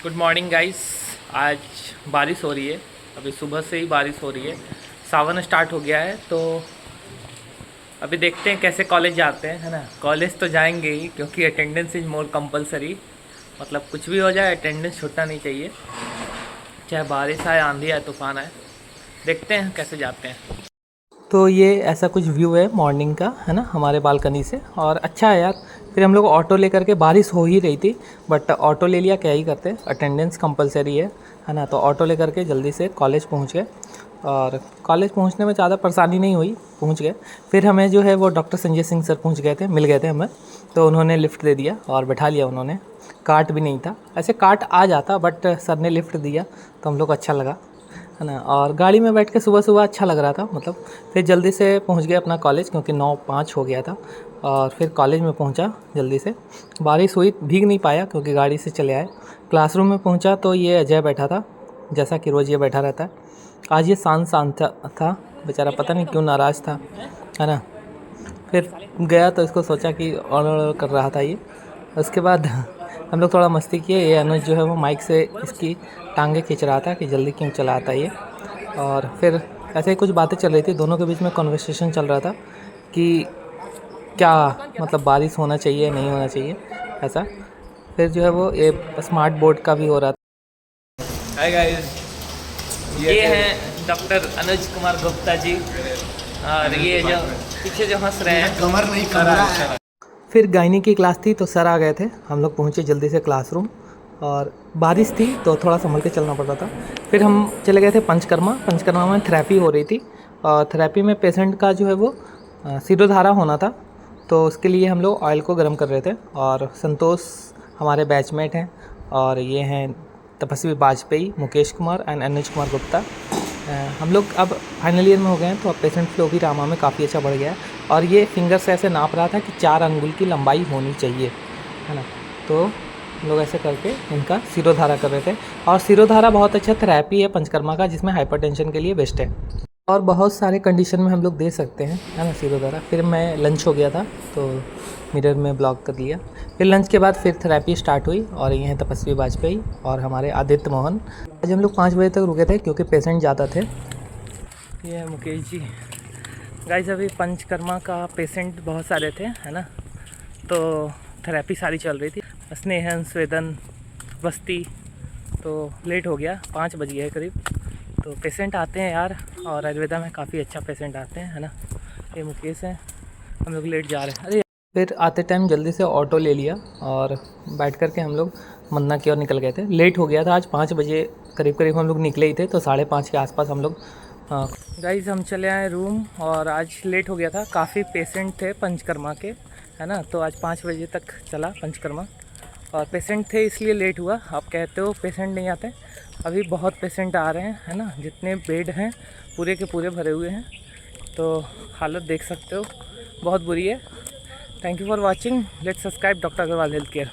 Good morning guys. आज बारिश हो रही है, अभी सुबह से ही बारिश हो रही है। सावन स्टार्ट हो गया है तो अभी देखते हैं कैसे कॉलेज जाते हैं, है ना। कॉलेज तो जाएंगे ही क्योंकि अटेंडेंस इज मोर कंपलसरी। मतलब कुछ भी हो जाए अटेंडेंस छूटना नहीं चाहिए, चाहे बारिश आए, आंधी आए, तूफान आए। देखते हैं कैसे जाते हैं। तो ये ऐसा कुछ व्यू है मॉर्निंग का, है ना, हमारे बालकनी से, और अच्छा है यार। फिर हम लोग ऑटो लेकर के, बारिश हो ही रही थी बट ऑटो ले लिया, क्या ही करते, अटेंडेंस कंपलसरी है ना। तो ऑटो लेकर के जल्दी से कॉलेज पहुंच गए, और कॉलेज पहुंचने में ज़्यादा परेशानी नहीं हुई, पहुंच गए। फिर हमें जो है वो डॉक्टर संजय सिंह सर पहुंच गए थे, मिल गए थे हमें। तो उन्होंने लिफ्ट दे दिया और बैठा लिया उन्होंने। कार्ट भी नहीं था, ऐसे कार्ट आ जाता बट सर ने लिफ्ट दिया तो हम लोग अच्छा लगा, है ना। और गाड़ी में बैठ के सुबह सुबह अच्छा लग रहा था, मतलब। फिर जल्दी से पहुंच गया अपना कॉलेज क्योंकि 9:05 हो गया था, और फिर कॉलेज में पहुंचा जल्दी से। बारिश हुई, भीग नहीं पाया क्योंकि गाड़ी से चले आए। क्लासरूम में पहुंचा तो ये अजय बैठा था, जैसा कि रोज़ ये बैठा रहता है। आज ये शांत शांत था बेचारा, पता नहीं क्यों नाराज़ था, है ना। फिर गया तो इसको सोचा कि और कर रहा था ये। उसके बाद हम लोग थोड़ा मस्ती किए। ये अनुज जो है वो माइक से इसकी टांगे खींच रहा था कि जल्दी क्यों चलाता ये। और फिर ऐसे ही कुछ बातें चल रही थी, दोनों के बीच में कन्वर्सेशन चल रहा था कि क्या मतलब बारिश होना चाहिए नहीं होना चाहिए, ऐसा। फिर जो है वो ये स्मार्ट बोर्ड का भी हो रहा था। हाय गाइस, ये हैं डॉक्टर अनुज कुमार गुप्ता जी, और ये जो पीछे जो हंस रहे हैं, कमर नहीं कमरा है। फिर गायनी की क्लास थी तो सर आ गए थे। हम लोग पहुँचे जल्दी से क्लासरूम, और बारिश थी तो थोड़ा संभल के चलना पड़ रहा था। फिर हम चले गए थे पंचकर्मा में थेरेपी हो रही थी, और थेरेपी में पेशेंट का जो है वो सिरोधारा होना था। तो उसके लिए हम लोग ऑयल को गर्म कर रहे थे, और संतोष हमारे बैचमेट हैं, और ये हैं तपस्वी वाजपेयी, मुकेश कुमार एंड अनुज कुमार गुप्ता। हम लोग अब फाइनल ईयर में हो गए हैं, तो अब पेशेंट फ्लो भी रामा में काफ़ी अच्छा बढ़ गया है। और ये फिंगर से ऐसे नाप रहा था कि 4 अंगुल की लंबाई होनी चाहिए, है ना। तो हम लोग ऐसे करके इनका सिरोधारा कर रहे थे, और सिरोधारा बहुत अच्छा थेरेपी है पंचकर्मा का, जिसमें हाइपरटेंशन के लिए बेस्ट है, और बहुत सारे कंडीशन में हम लोग दे सकते हैं, है ना, सिरोधारा। फिर मैं लंच हो गया था तो मिरर में ब्लॉक कर लिया। फिर लंच के बाद फिर थेरेपी स्टार्ट हुई, और ये हैं तपस्वी वाजपेयी और हमारे आदित्य मोहन। आज हम लोग 5 बजे तक रुके थे क्योंकि पेशेंट ज़्यादा थे। ये है मुकेश जी। गाइस अभी पंचकर्मा का पेशेंट बहुत सारे थे, है ना। तो थेरेपी सारी चल रही थी, स्नेहन, स्वेदन, बस्ती। तो लेट हो गया, 5 बज गए करीब। तो पेशेंट आते हैं यार, और आयुर्वेदा में काफ़ी अच्छा पेशेंट आते हैं, है ना। ये मुकेश हैं, हम लोग लेट जा रहे हैं। अरे फिर आते टाइम जल्दी से ऑटो ले लिया, और बैठ कर के हम लोग मन्ना की ओर निकल गए थे। लेट हो गया था, आज 5 बजे करीब करीब हम लोग निकले ही थे, तो 5:30 के आसपास हम लोग गाइस हम चले आए रूम। और आज लेट हो गया था, काफ़ी पेशेंट थे पंचकर्मा के, है ना। तो आज 5 बजे तक चला पंचकर्मा, और पेशेंट थे इसलिए लेट हुआ। आप कहते हो पेशेंट नहीं आते, अभी बहुत पेशेंट आ रहे हैं, है ना। जितने बेड हैं पूरे के पूरे भरे हुए हैं, तो हालत देख सकते हो, बहुत बुरी है। Thank you for watching, let's subscribe doctor Agarwal health care.